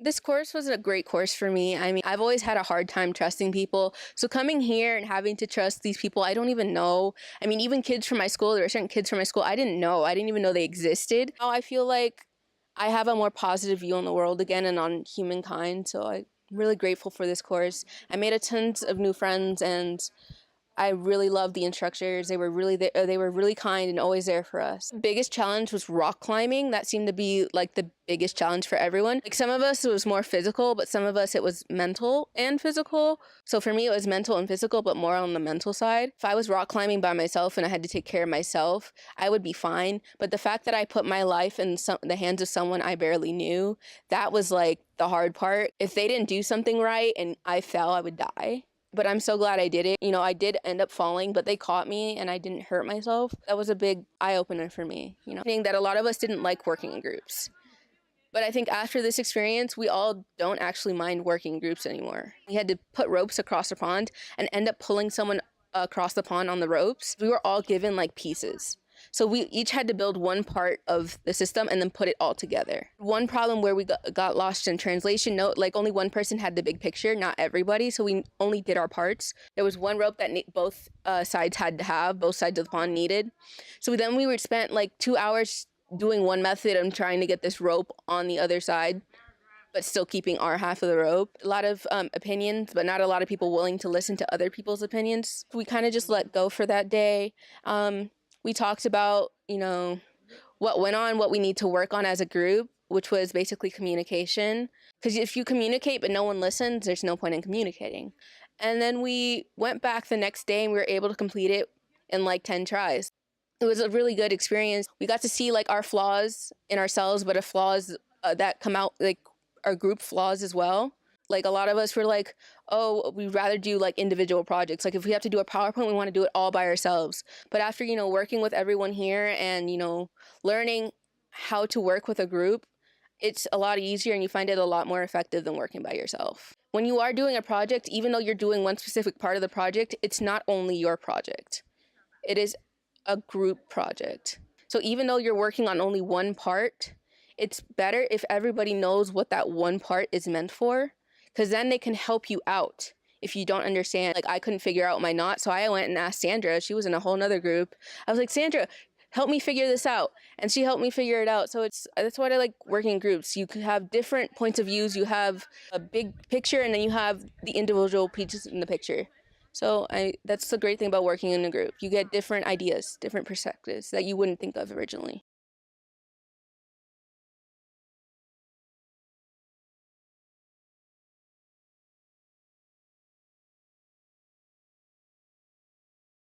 This course was a great course for me. I mean, I've always had a hard time trusting people. So coming here and having to trust these people I don't even know. I mean, even kids from my school, there were certain kids from my school I didn't know. I didn't even know they existed. Now I feel like I have a more positive view on the world again and on humankind. So I'm really grateful for this course. I made a tons of new friends and I really loved the instructors. They were really kind and always there for us. The biggest challenge was rock climbing. That seemed to be like the biggest challenge for everyone. Like some of us it was more physical, but some of us it was mental and physical. So for me it was mental and physical, but more on the mental side. If I was rock climbing by myself and I had to take care of myself, I would be fine. But the fact that I put my life in the hands of someone I barely knew, that was like the hard part. If they didn't do something right and I fell, I would die. But I'm so glad I did it. You know, I did end up falling, but they caught me and I didn't hurt myself. That was a big eye-opener for me, you know, saying that a lot of us didn't like working in groups. But I think after this experience, we all don't actually mind working in groups anymore. We had to put ropes across the pond and end up pulling someone across the pond on the ropes. We were all given like pieces. So we each had to build one part of the system and then put it all together. One problem where we got lost in translation, no, like only one person had the big picture, not everybody. So we only did our parts. There was one rope that both sides had to have, both sides of the pond needed. So then we would spend like 2 hours doing one method and trying to get this rope on the other side, but still keeping our half of the rope. A lot of opinions, but not a lot of people willing to listen to other people's opinions. We kind of just let go for that day. We talked about, you know, what went on, what we need to work on as a group, which was basically communication. Because if you communicate but no one listens, there's no point in communicating. And then we went back the next day and we were able to complete it in like 10 tries. It was a really good experience. We got to see like our flaws in ourselves, but flaws that come out like our group flaws as well. Like a lot of us were like, oh, we'd rather do like individual projects. Like if we have to do a PowerPoint, we want to do it all by ourselves. But after, you know, working with everyone here and, you know, learning how to work with a group, it's a lot easier and you find it a lot more effective than working by yourself. When you are doing a project, even though you're doing one specific part of the project, it's not only your project. It is a group project. So even though you're working on only one part, it's better if everybody knows what that one part is meant for, because then they can help you out if you don't understand. Like I couldn't figure out my knot, so I went and asked Sandra. She was in a whole nother group. I was like, Sandra, help me figure this out. And she helped me figure it out. So that's why I like working in groups. You could have different points of views. You have a big picture and then you have the individual pieces in the picture. So that's the great thing about working in a group. You get different ideas, different perspectives that you wouldn't think of originally.